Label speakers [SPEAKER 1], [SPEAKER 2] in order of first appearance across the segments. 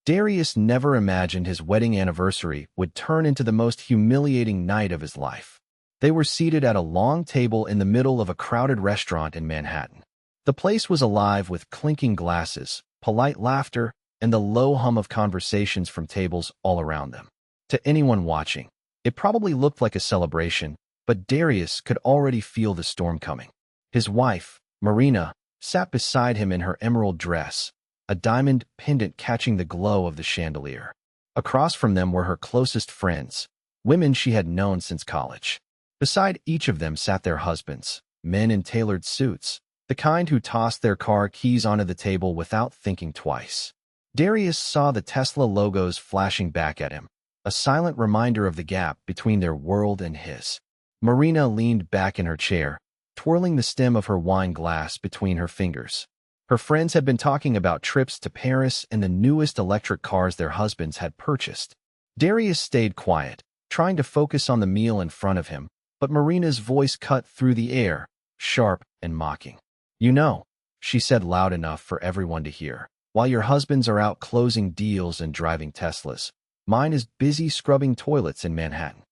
[SPEAKER 1] Darius never imagined his wedding anniversary would turn into the most humiliating night of his life. They were seated at a long table in the middle of a crowded restaurant in Manhattan. The place was alive with clinking glasses, polite laughter, and the low hum of conversations from tables all around them. To anyone watching, it probably looked like a celebration, but Darius could already feel the storm coming. His wife, Marina, sat beside him in her emerald dress, a diamond pendant catching the glow of the chandelier. Across from them were her closest friends, women she had known since college. Beside each of them sat their husbands, men in tailored suits, the kind who tossed their car keys onto the table without thinking twice. Darius saw the Tesla logos flashing back at him, a silent reminder of the gap between their world and his. Marina leaned back in her chair, twirling the stem of her wine glass between her fingers. Her friends had been talking about trips to Paris and the newest electric cars their husbands had purchased. Darius stayed quiet, trying to focus on the meal in front of him, but Marina's voice cut through the air, sharp and mocking. "You know," she said loud enough for everyone to hear, "while your husbands are out closing deals and driving Teslas, mine is busy scrubbing toilets in Manhattan."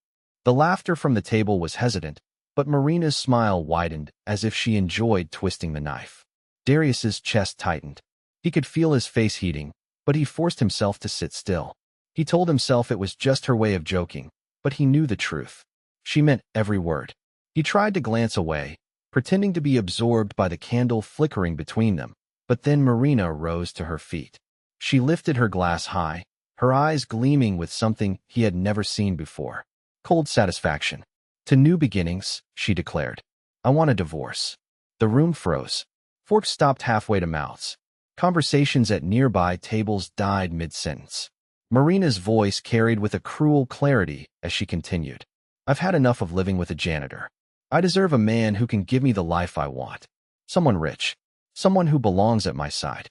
[SPEAKER 1] The laughter from the table was hesitant, but Marina's smile widened as if she enjoyed twisting the knife. Darius's chest tightened. He could feel his face heating, but he forced himself to sit still. He told himself it was just her way of joking, but he knew the truth. She meant every word. He tried to glance away, pretending to be absorbed by the candle flickering between them, but then Marina rose to her feet. She lifted her glass high, her eyes gleaming with something he had never seen before. Cold satisfaction. "To new beginnings," she declared. "I want a divorce." The room froze. Forks stopped halfway to mouths. Conversations at nearby tables died mid-sentence. Marina's voice carried with a cruel clarity as she continued. "I've had enough of living with a janitor. I deserve a man who can give me the life I want. Someone rich. Someone who belongs at my side."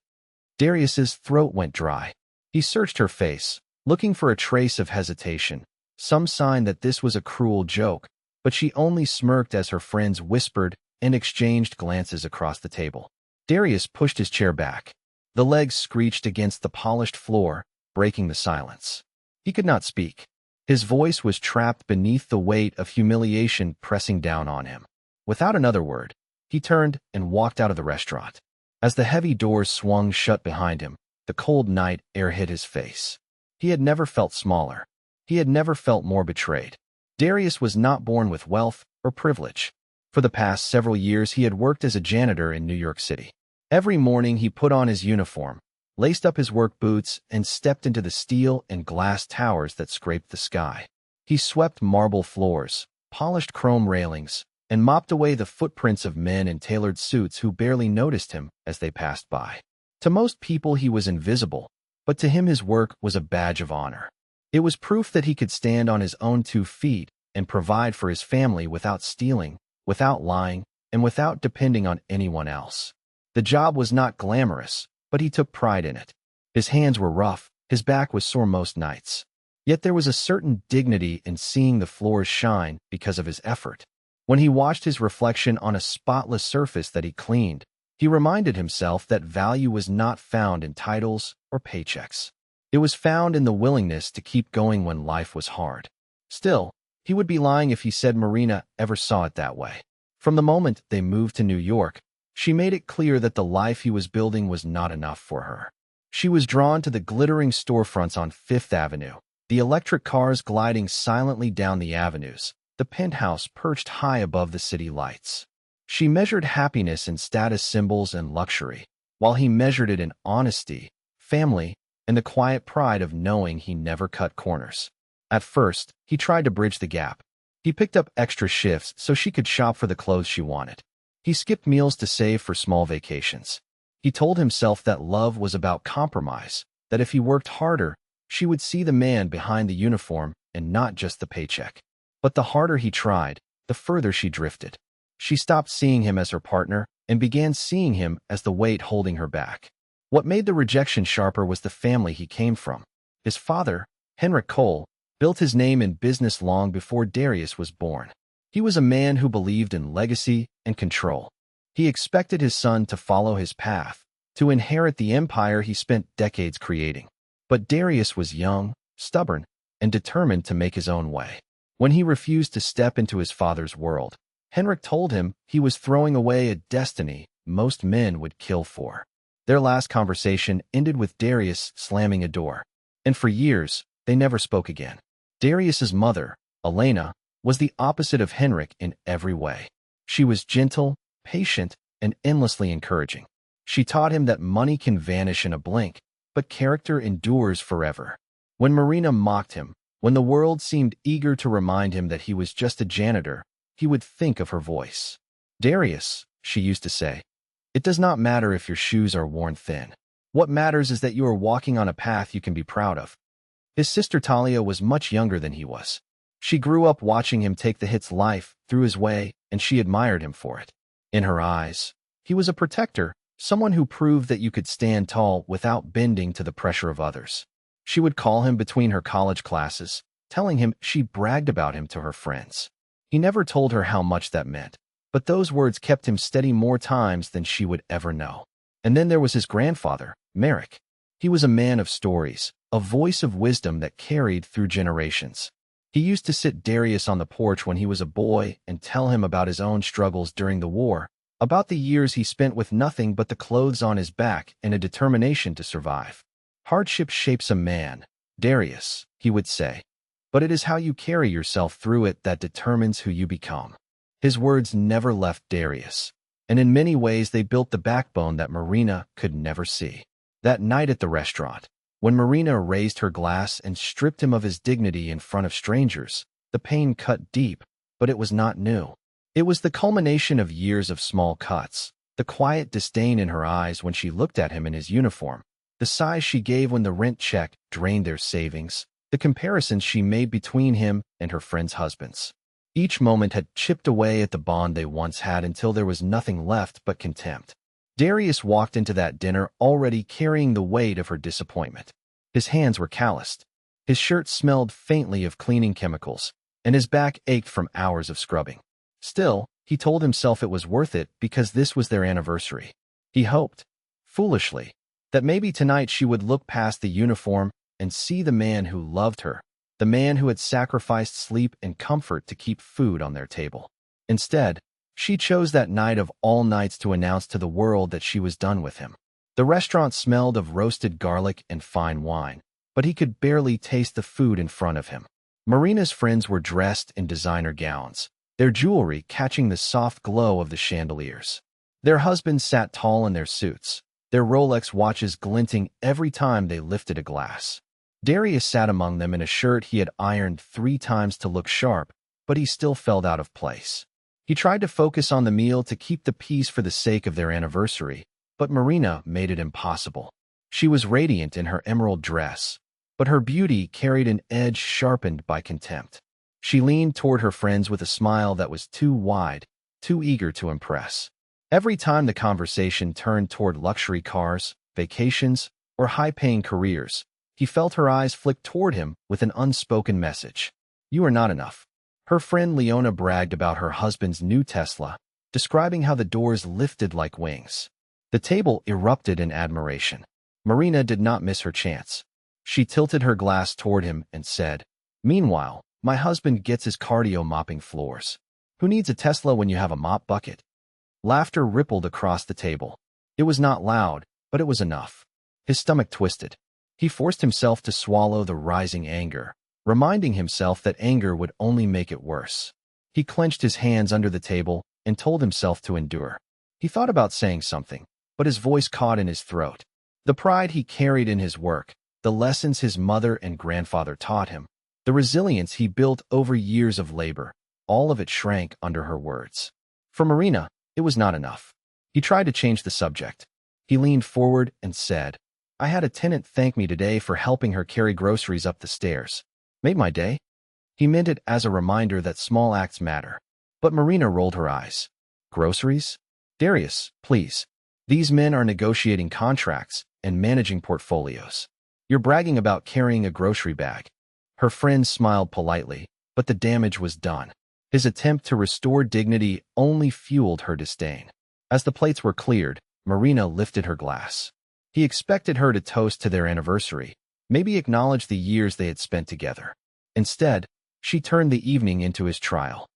[SPEAKER 1] Darius's throat went dry. He searched her face, looking for a trace of hesitation, some sign that this was a cruel joke, but she only smirked as her friends whispered and exchanged glances across the table. Darius pushed his chair back. The legs screeched against the polished floor, breaking the silence. He could not speak. His voice was trapped beneath the weight of humiliation pressing down on him. Without another word, he turned and walked out of the restaurant. As the heavy doors swung shut behind him, the cold night air hit his face. He had never felt smaller. He had never felt more betrayed. Darius was not born with wealth or privilege. For the past several years, he had worked as a janitor in New York City. Every morning, he put on his uniform, laced up his work boots, and stepped into the steel and glass towers that scraped the sky. He swept marble floors, polished chrome railings, and mopped away the footprints of men in tailored suits who barely noticed him as they passed by. To most people, he was invisible, but to him his work was a badge of honor. It was proof that he could stand on his own 2 feet and provide for his family without stealing, without lying, and without depending on anyone else. The job was not glamorous, but he took pride in it. His hands were rough, his back was sore most nights. Yet there was a certain dignity in seeing the floors shine because of his effort. When he watched his reflection on a spotless surface that he cleaned, he reminded himself that value was not found in titles or paychecks. It was found in the willingness to keep going when life was hard. Still, he would be lying if he said Marina ever saw it that way. From the moment they moved to New York, she made it clear that the life he was building was not enough for her. She was drawn to the glittering storefronts on Fifth Avenue, the electric cars gliding silently down the avenues, the penthouse perched high above the city lights. She measured happiness in status symbols and luxury, while he measured it in honesty, family, and the quiet pride of knowing he never cut corners. At first, he tried to bridge the gap. He picked up extra shifts so she could shop for the clothes she wanted. He skipped meals to save for small vacations. He told himself that love was about compromise, that if he worked harder, she would see the man behind the uniform and not just the paycheck. But the harder he tried, the further she drifted. She stopped seeing him as her partner and began seeing him as the weight holding her back. What made the rejection sharper was the family he came from. His father, Henrik Cole, built his name in business long before Darius was born. He was a man who believed in legacy and control. He expected his son to follow his path, to inherit the empire he spent decades creating. But Darius was young, stubborn, and determined to make his own way. When he refused to step into his father's world, Henrik told him he was throwing away a destiny most men would kill for. Their last conversation ended with Darius slamming a door, and for years, they never spoke again. Darius's mother, Elena, was the opposite of Henrik in every way. She was gentle, patient, and endlessly encouraging. She taught him that money can vanish in a blink, but character endures forever. When Marina mocked him, when the world seemed eager to remind him that he was just a janitor, he would think of her voice. "Darius," she used to say, "it does not matter if your shoes are worn thin. What matters is that you are walking on a path you can be proud of." His sister Talia was much younger than he was. She grew up watching him take the hits life threw his way, and she admired him for it. In her eyes, he was a protector, someone who proved that you could stand tall without bending to the pressure of others. She would call him between her college classes, telling him she bragged about him to her friends. He never told her how much that meant, but those words kept him steady more times than she would ever know. And then there was his grandfather, Marek. He was a man of stories, a voice of wisdom that carried through generations. He used to sit Darius on the porch when he was a boy and tell him about his own struggles during the war, about the years he spent with nothing but the clothes on his back and a determination to survive. "Hardship shapes a man, Darius," he would say, "but it is how you carry yourself through it that determines who you become." His words never left Darius, and in many ways they built the backbone that Marina could never see. That night at the restaurant, when Marina raised her glass and stripped him of his dignity in front of strangers, the pain cut deep, but it was not new. It was the culmination of years of small cuts, the quiet disdain in her eyes when she looked at him in his uniform, the sighs she gave when the rent check drained their savings, the comparisons she made between him and her friends' husbands. Each moment had chipped away at the bond they once had until there was nothing left but contempt. Darius walked into that dinner already carrying the weight of her disappointment. His hands were calloused. His shirt smelled faintly of cleaning chemicals, and his back ached from hours of scrubbing. Still, he told himself it was worth it because this was their anniversary. He hoped, foolishly, that maybe tonight she would look past the uniform and see the man who loved her, the man who had sacrificed sleep and comfort to keep food on their table. Instead, she chose that night of all nights to announce to the world that she was done with him. The restaurant smelled of roasted garlic and fine wine, but he could barely taste the food in front of him. Marina's friends were dressed in designer gowns, their jewelry catching the soft glow of the chandeliers. Their husbands sat tall in their suits, their Rolex watches glinting every time they lifted a glass. Darius sat among them in a shirt he had ironed 3 times to look sharp, but he still felt out of place. He tried to focus on the meal to keep the peace for the sake of their anniversary, but Marina made it impossible. She was radiant in her emerald dress, but her beauty carried an edge sharpened by contempt. She leaned toward her friends with a smile that was too wide, too eager to impress. Every time the conversation turned toward luxury cars, vacations, or high-paying careers, he felt her eyes flick toward him with an unspoken message. "You are not enough." Her friend Leona bragged about her husband's new Tesla, describing how the doors lifted like wings. The table erupted in admiration. Marina did not miss her chance. She tilted her glass toward him and said, "Meanwhile, my husband gets his cardio mopping floors. Who needs a Tesla when you have a mop bucket?" Laughter rippled across the table. It was not loud, but it was enough. His stomach twisted. He forced himself to swallow the rising anger, reminding himself that anger would only make it worse. He clenched his hands under the table and told himself to endure. He thought about saying something, but his voice caught in his throat. The pride he carried in his work, the lessons his mother and grandfather taught him, the resilience he built over years of labor, all of it shrank under her words. For Marina, it was not enough. He tried to change the subject. He leaned forward and said, "I had a tenant thank me today for helping her carry groceries up the stairs. Made my day." He meant it as a reminder that small acts matter. But Marina rolled her eyes. "Groceries? Darius, please. These men are negotiating contracts and managing portfolios. You're bragging about carrying a grocery bag." Her friend smiled politely, but the damage was done. His attempt to restore dignity only fueled her disdain. As the plates were cleared, Marina lifted her glass. He expected her to toast to their anniversary, maybe acknowledge the years they had spent together. Instead, she turned the evening into his trial.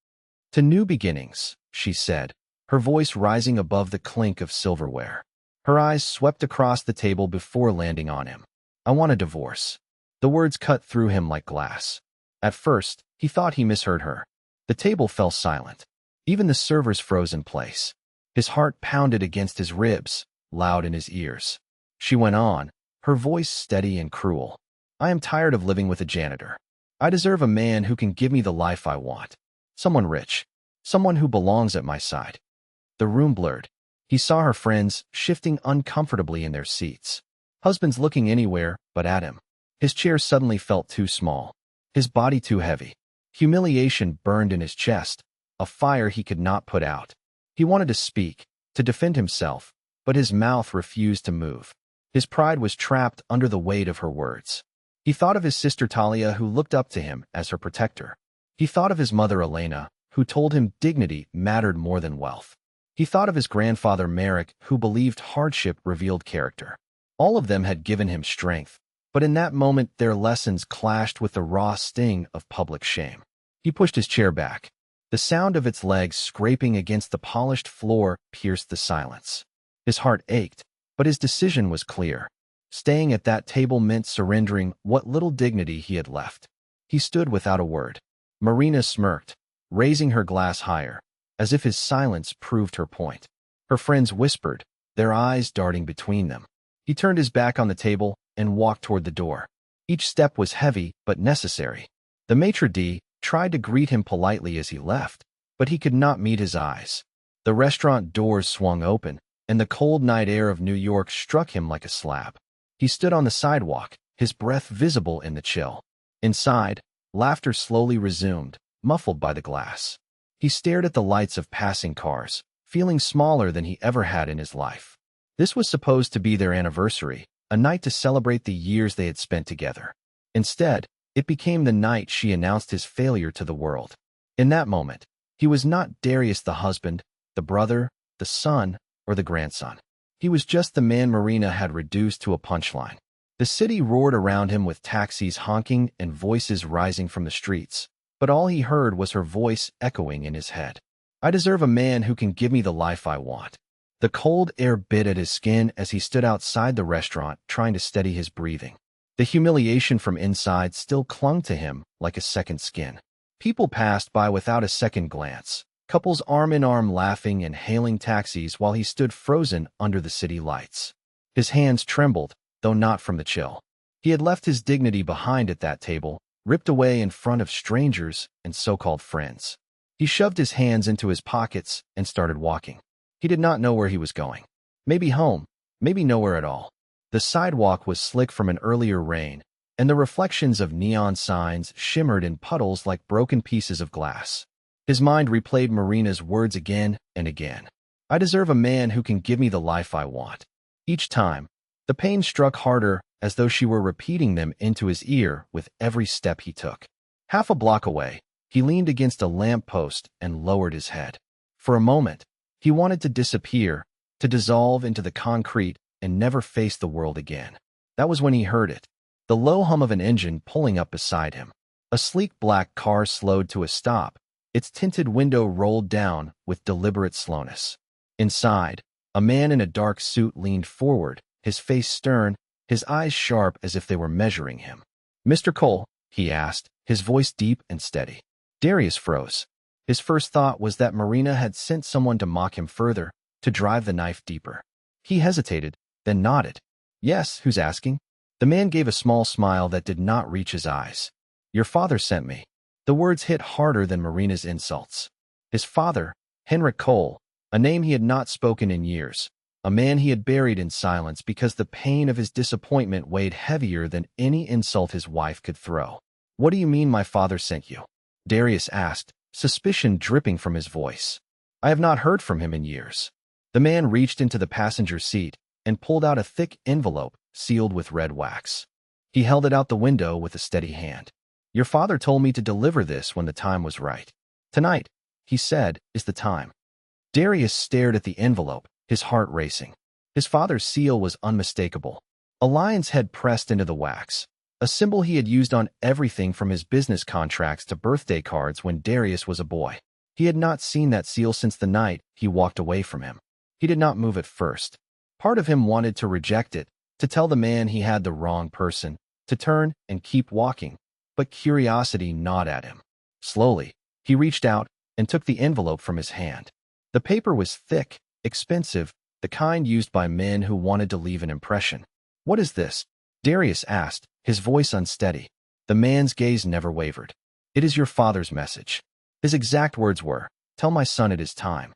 [SPEAKER 1] "To new beginnings," she said, her voice rising above the clink of silverware. Her eyes swept across the table before landing on him. "I want a divorce." The words cut through him like glass. At first, he thought he misheard her. The table fell silent. Even the servers froze in place. His heart pounded against his ribs, loud in his ears. She went on, her voice steady and cruel. "I am tired of living with a janitor. I deserve a man who can give me the life I want. Someone rich. Someone who belongs at my side." The room blurred. He saw her friends shifting uncomfortably in their seats. Husbands looking anywhere but at him. His chair suddenly felt too small. His body too heavy. Humiliation burned in his chest, a fire he could not put out. He wanted to speak, to defend himself, but his mouth refused to move. His pride was trapped under the weight of her words. He thought of his sister Talia, who looked up to him as her protector. He thought of his mother Elena, who told him dignity mattered more than wealth. He thought of his grandfather Merrick, who believed hardship revealed character. All of them had given him strength, but in that moment their lessons clashed with the raw sting of public shame. He pushed his chair back. The sound of its legs scraping against the polished floor pierced the silence. His heart ached, but his decision was clear. Staying at that table meant surrendering what little dignity he had left. He stood without a word. Marina smirked, raising her glass higher, as if his silence proved her point. Her friends whispered, their eyes darting between them. He turned his back on the table and walked toward the door. Each step was heavy but necessary. The maitre d' tried to greet him politely as he left, but he could not meet his eyes. The restaurant doors swung open, and the cold night air of New York struck him like a slap. He stood on the sidewalk, his breath visible in the chill. Inside, laughter slowly resumed, muffled by the glass. He stared at the lights of passing cars, feeling smaller than he ever had in his life. This was supposed to be their anniversary, a night to celebrate the years they had spent together. Instead, it became the night she announced his failure to the world. In that moment, he was not Darius the husband, the brother, the son, or the grandson. He was just the man Marina had reduced to a punchline. The city roared around him with taxis honking and voices rising from the streets, but all he heard was her voice echoing in his head. "I deserve a man who can give me the life I want." The cold air bit at his skin as he stood outside the restaurant trying to steady his breathing. The humiliation from inside still clung to him like a second skin. People passed by without a second glance, couples arm in arm laughing and hailing taxis while he stood frozen under the city lights. His hands trembled, though not from the chill. He had left his dignity behind at that table, ripped away in front of strangers and so-called friends. He shoved his hands into his pockets and started walking. He did not know where he was going. Maybe home, maybe nowhere at all. The sidewalk was slick from an earlier rain, and the reflections of neon signs shimmered in puddles like broken pieces of glass. His mind replayed Marina's words again and again. "I deserve a man who can give me the life I want." Each time, the pain struck harder, as though she were repeating them into his ear with every step he took. Half a block away, he leaned against a lamp post and lowered his head. For a moment, he wanted to disappear, to dissolve into the concrete and never face the world again. That was when he heard it, the low hum of an engine pulling up beside him. A sleek black car slowed to a stop, its tinted window rolled down with deliberate slowness. Inside, a man in a dark suit leaned forward, his face stern, his eyes sharp as if they were measuring him. "Mr. Cole," he asked, his voice deep and steady. Darius froze. His first thought was that Marina had sent someone to mock him further, to drive the knife deeper. He hesitated, then nodded. "Yes, who's asking?" The man gave a small smile that did not reach his eyes. "Your father sent me." The words hit harder than Marina's insults. His father, Henrik Cole, a name he had not spoken in years, a man he had buried in silence because the pain of his disappointment weighed heavier than any insult his wife could throw. "What do you mean my father sent you?" Darius asked, suspicion dripping from his voice. "I have not heard from him in years." The man reached into the passenger seat and pulled out a thick envelope sealed with red wax. He held it out the window with a steady hand. "Your father told me to deliver this when the time was right. Tonight," he said, "is the time." Darius stared at the envelope, his heart racing. His father's seal was unmistakable. A lion's head pressed into the wax, a symbol he had used on everything from his business contracts to birthday cards when Darius was a boy. He had not seen that seal since the night he walked away from him. He did not move at first. Part of him wanted to reject it, to tell the man he had the wrong person, to turn and keep walking, but curiosity gnawed at him. Slowly, he reached out and took the envelope from his hand. The paper was thick, expensive, the kind used by men who wanted to leave an impression. "What is this?" Darius asked, his voice unsteady. The man's gaze never wavered. "It is your father's message." His exact words were, "Tell my son it is time."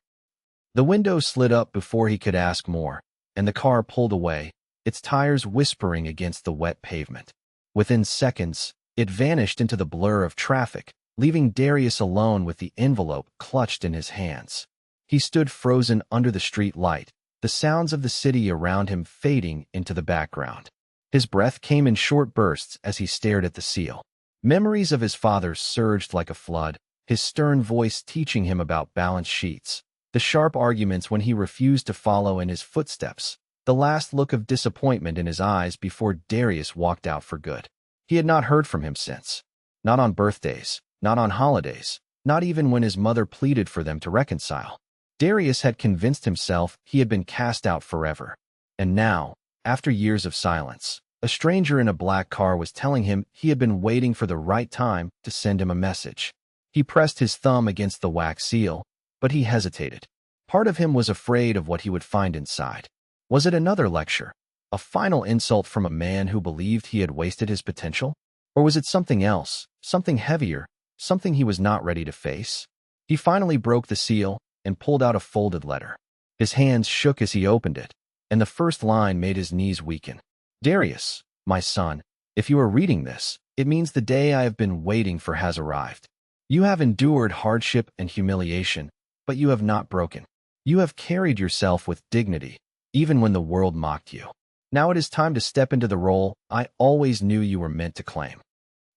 [SPEAKER 1] The window slid up before he could ask more, and the car pulled away, its tires whispering against the wet pavement. Within seconds, it vanished into the blur of traffic, leaving Darius alone with the envelope clutched in his hands. He stood frozen under the street light, the sounds of the city around him fading into the background. His breath came in short bursts as he stared at the seal. Memories of his father surged like a flood, his stern voice teaching him about balance sheets, the sharp arguments when he refused to follow in his footsteps, the last look of disappointment in his eyes before Darius walked out for good. He had not heard from him since. Not on birthdays, not on holidays, not even when his mother pleaded for them to reconcile. Darius had convinced himself he had been cast out forever. And now, after years of silence, a stranger in a black car was telling him he had been waiting for the right time to send him a message. He pressed his thumb against the wax seal, but he hesitated. Part of him was afraid of what he would find inside. Was it another lecture? A final insult from a man who believed he had wasted his potential? Or was it something else, something heavier, something he was not ready to face? He finally broke the seal and pulled out a folded letter. His hands shook as he opened it, and the first line made his knees weaken. "Darius, my son, if you are reading this, it means the day I have been waiting for has arrived. You have endured hardship and humiliation, but you have not broken. You have carried yourself with dignity, even when the world mocked you. Now it is time to step into the role I always knew you were meant to claim."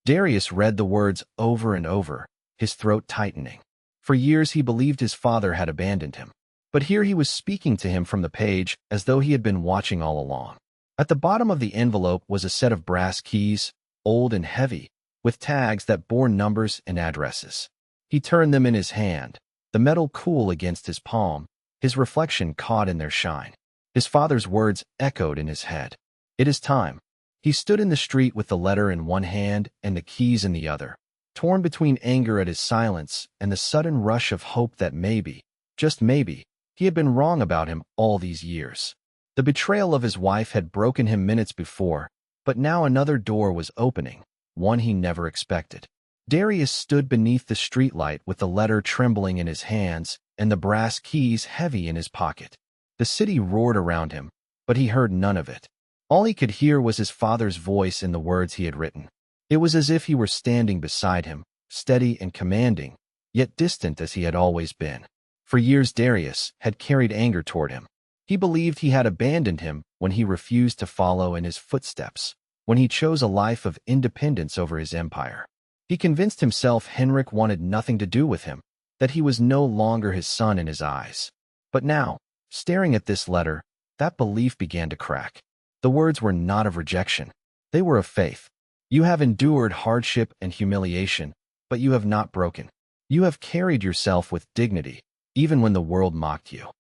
[SPEAKER 1] Darius read the words over and over, his throat tightening. For years he believed his father had abandoned him. But here he was speaking to him from the page as though he had been watching all along. At the bottom of the envelope was a set of brass keys, old and heavy, with tags that bore numbers and addresses. He turned them in his hand, the metal cool against his palm, his reflection caught in their shine. His father's words echoed in his head. "It is time." He stood in the street with the letter in one hand and the keys in the other, torn between anger at his silence and the sudden rush of hope that maybe, just maybe, he had been wrong about him all these years. The betrayal of his wife had broken him minutes before, but now another door was opening, one he never expected. Darius stood beneath the streetlight with the letter trembling in his hands and the brass keys heavy in his pocket. The city roared around him, but he heard none of it. All he could hear was his father's voice in the words he had written. It was as if he were standing beside him, steady and commanding, yet distant as he had always been. For years Darius had carried anger toward him. He believed he had abandoned him when he refused to follow in his footsteps, when he chose a life of independence over his empire. He convinced himself Henrik wanted nothing to do with him, that he was no longer his son in his eyes. But now, staring at this letter, that belief began to crack. The words were not of rejection. They were of faith. "You have endured hardship and humiliation, but you have not broken. You have carried yourself with dignity, even when the world mocked you."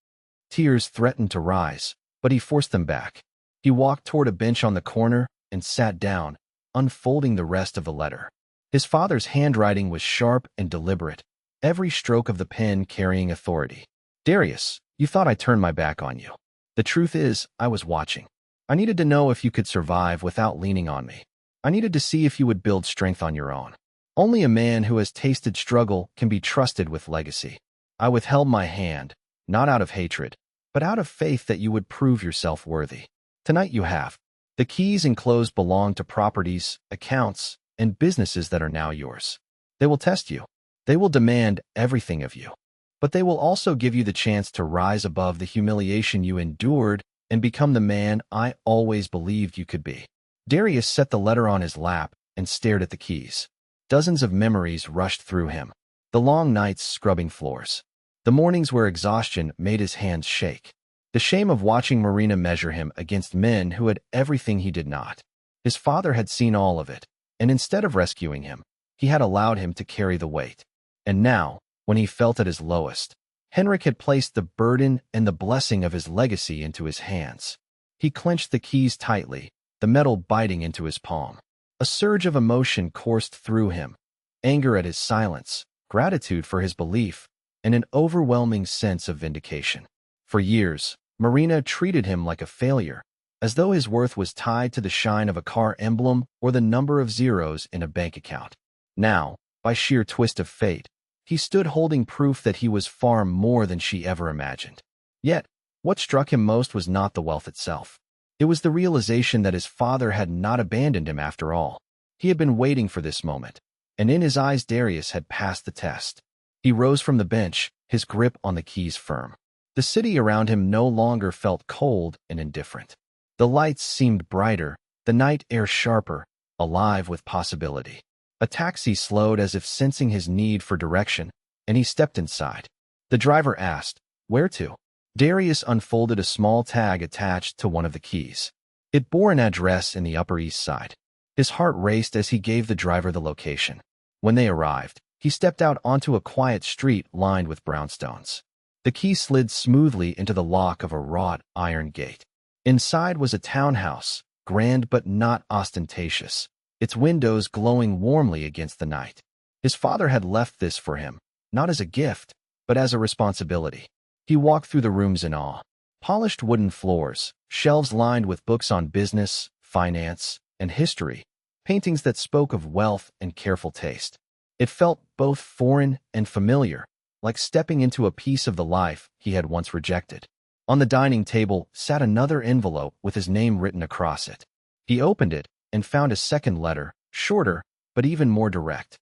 [SPEAKER 1] Tears threatened to rise, but he forced them back. He walked toward a bench on the corner and sat down, unfolding the rest of the letter. His father's handwriting was sharp and deliberate, every stroke of the pen carrying authority. "Darius, you thought I turned my back on you. The truth is, I was watching. I needed to know if you could survive without leaning on me. I needed to see if you would build strength on your own. Only a man who has tasted struggle can be trusted with legacy. I withheld my hand, not out of hatred, but out of faith that you would prove yourself worthy. Tonight you have. The keys enclosed belong to properties, accounts, and businesses that are now yours. They will test you. They will demand everything of you. But they will also give you the chance to rise above the humiliation you endured and become the man I always believed you could be." Darius set the letter on his lap and stared at the keys. Dozens of memories rushed through him. The long nights scrubbing floors. The mornings where exhaustion made his hands shake. The shame of watching Marina measure him against men who had everything he did not. His father had seen all of it, and instead of rescuing him, he had allowed him to carry the weight. And now, when he felt at his lowest, Henrik had placed the burden and the blessing of his legacy into his hands. He clenched the keys tightly, the metal biting into his palm. A surge of emotion coursed through him, anger at his silence, gratitude for his belief, and an overwhelming sense of vindication. For years, Marina treated him like a failure, as though his worth was tied to the shine of a car emblem or the number of zeros in a bank account. Now, by sheer twist of fate, he stood holding proof that he was far more than she ever imagined. Yet, what struck him most was not the wealth itself. It was the realization that his father had not abandoned him after all. He had been waiting for this moment, and in his eyes Darius had passed the test. He rose from the bench, his grip on the keys firm. The city around him no longer felt cold and indifferent. The lights seemed brighter, the night air sharper, alive with possibility. A taxi slowed as if sensing his need for direction, and he stepped inside. The driver asked, "Where to?" Darius unfolded a small tag attached to one of the keys. It bore an address in the Upper East Side. His heart raced as he gave the driver the location. When they arrived, he stepped out onto a quiet street lined with brownstones. The key slid smoothly into the lock of a wrought iron gate. Inside was a townhouse, grand but not ostentatious, its windows glowing warmly against the night. His father had left this for him, not as a gift, but as a responsibility. He walked through the rooms in awe. Polished wooden floors, shelves lined with books on business, finance, and history, paintings that spoke of wealth and careful taste. It felt both foreign and familiar, like stepping into a piece of the life he had once rejected. On the dining table sat another envelope with his name written across it. He opened it and found a second letter, shorter, but even more direct.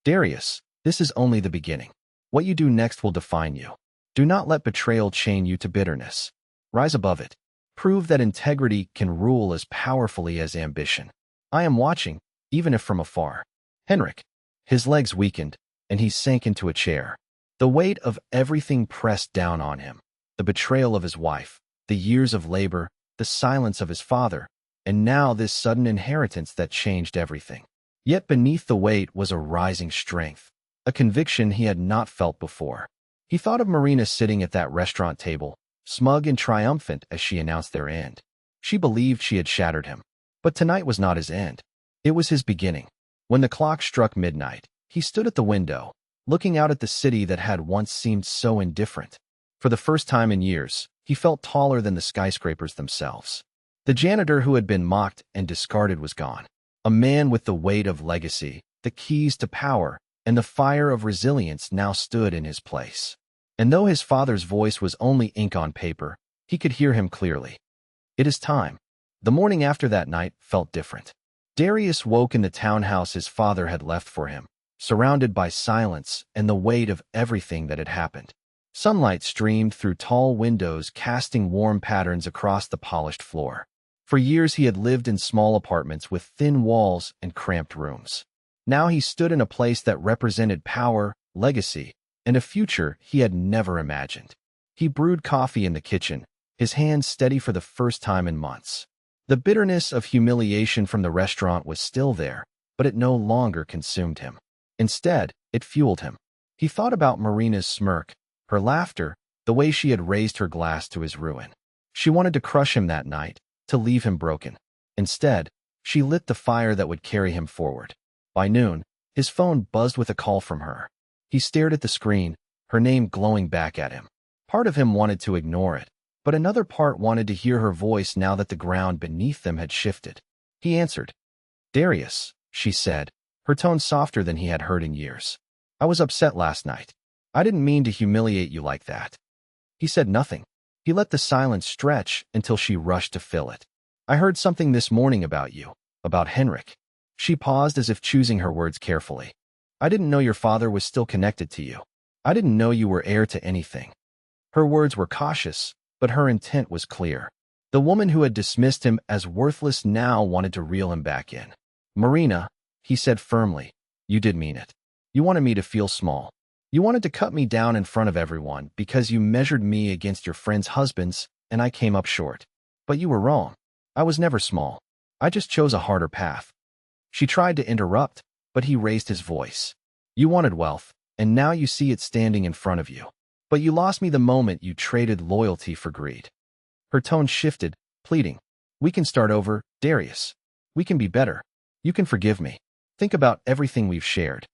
[SPEAKER 1] "Darius, this is only the beginning. What you do next will define you. Do not let betrayal chain you to bitterness. Rise above it. Prove that integrity can rule as powerfully as ambition. I am watching, even if from afar." Henrik. His legs weakened, and he sank into a chair. The weight of everything pressed down on him. The betrayal of his wife, the years of labor, the silence of his father, and now this sudden inheritance that changed everything. Yet beneath the weight was a rising strength, a conviction he had not felt before. He thought of Marina sitting at that restaurant table, smug and triumphant as she announced their end. She believed she had shattered him. But tonight was not his end. It was his beginning. When the clock struck midnight, he stood at the window, looking out at the city that had once seemed so indifferent. For the first time in years, he felt taller than the skyscrapers themselves. The janitor who had been mocked and discarded was gone. A man with the weight of legacy, the keys to power, and the fire of resilience now stood in his place. And though his father's voice was only ink on paper, he could hear him clearly. "It is time." The morning after that night felt different. Darius woke in the townhouse his father had left for him, surrounded by silence and the weight of everything that had happened. Sunlight streamed through tall windows, casting warm patterns across the polished floor. For years he had lived in small apartments with thin walls and cramped rooms. Now he stood in a place that represented power, legacy, and a future he had never imagined. He brewed coffee in the kitchen, his hands steady for the first time in months. The bitterness of humiliation from the restaurant was still there, but it no longer consumed him. Instead, it fueled him. He thought about Marina's smirk, her laughter, the way she had raised her glass to his ruin. She wanted to crush him that night, to leave him broken. Instead, she lit the fire that would carry him forward. By noon, his phone buzzed with a call from her. He stared at the screen, her name glowing back at him. Part of him wanted to ignore it, but another part wanted to hear her voice now that the ground beneath them had shifted. He answered. "Darius," she said, her tone softer than he had heard in years. "I was upset last night. I didn't mean to humiliate you like that." He said nothing. He let the silence stretch until she rushed to fill it. "I heard something this morning about you, about Henrik." She paused as if choosing her words carefully. "I didn't know your father was still connected to you. I didn't know you were heir to anything." Her words were cautious, but her intent was clear. The woman who had dismissed him as worthless now wanted to reel him back in. "Marina," he said firmly, "you did mean it. You wanted me to feel small. You wanted to cut me down in front of everyone because you measured me against your friends' husbands, and I came up short. But you were wrong. I was never small. I just chose a harder path. She tried to interrupt, but he raised his voice. You wanted wealth, and now you see it standing in front of you. But you lost me the moment you traded loyalty for greed. Her tone shifted, pleading. We can start over, Darius. We can be better. You can forgive me. Think about everything we've shared.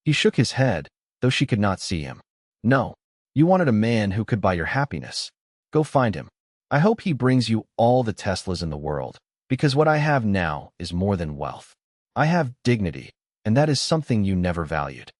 [SPEAKER 1] He shook his head, though she could not see him. No. You wanted a man who could buy your happiness. Go find him. I hope he brings you all the Teslas in the world, because what I have now is more than wealth. I have dignity, and that is something you never valued.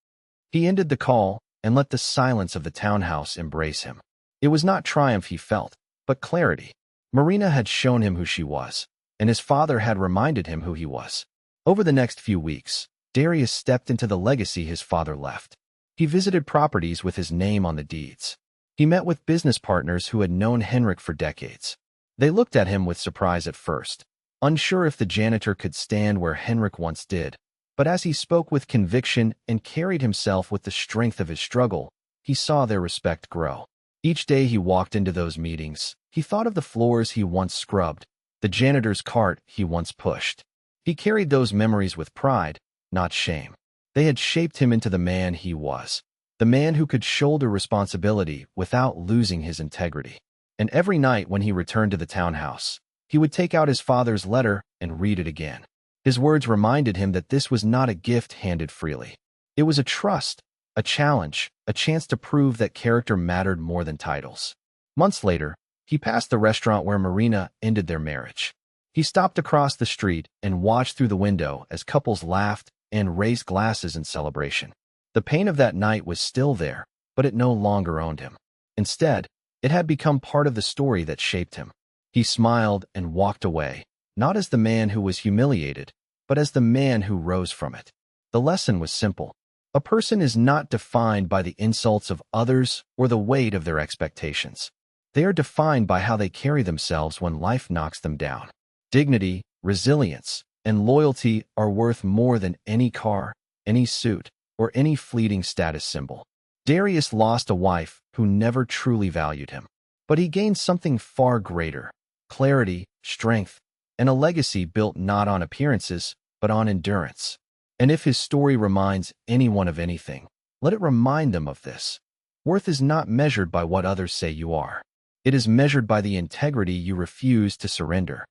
[SPEAKER 1] He ended the call and let the silence of the townhouse embrace him. It was not triumph he felt, but clarity. Marina had shown him who she was, and his father had reminded him who he was. Over the next few weeks, Darius stepped into the legacy his father left. He visited properties with his name on the deeds. He met with business partners who had known Henrik for decades. They looked at him with surprise at first, unsure if the janitor could stand where Henrik once did. But as he spoke with conviction and carried himself with the strength of his struggle, he saw their respect grow. Each day he walked into those meetings, he thought of the floors he once scrubbed, the janitor's cart he once pushed. He carried those memories with pride, not shame. They had shaped him into the man he was, the man who could shoulder responsibility without losing his integrity. And every night when he returned to the townhouse, he would take out his father's letter and read it again. His words reminded him that this was not a gift handed freely. It was a trust, a challenge, a chance to prove that character mattered more than titles. Months later, he passed the restaurant where Marina ended their marriage. He stopped across the street and watched through the window as couples laughed and raised glasses in celebration. The pain of that night was still there, but it no longer owned him. Instead, it had become part of the story that shaped him. He smiled and walked away, not as the man who was humiliated, but as the man who rose from it. The lesson was simple. A person is not defined by the insults of others or the weight of their expectations. They are defined by how they carry themselves when life knocks them down. Dignity, resilience, and loyalty are worth more than any car, any suit, or any fleeting status symbol. Darius lost a wife who never truly valued him, but he gained something far greater: clarity, strength, and a legacy built not on appearances, but on endurance. And if his story reminds anyone of anything, let it remind them of this. Worth is not measured by what others say you are. It is measured by the integrity you refuse to surrender.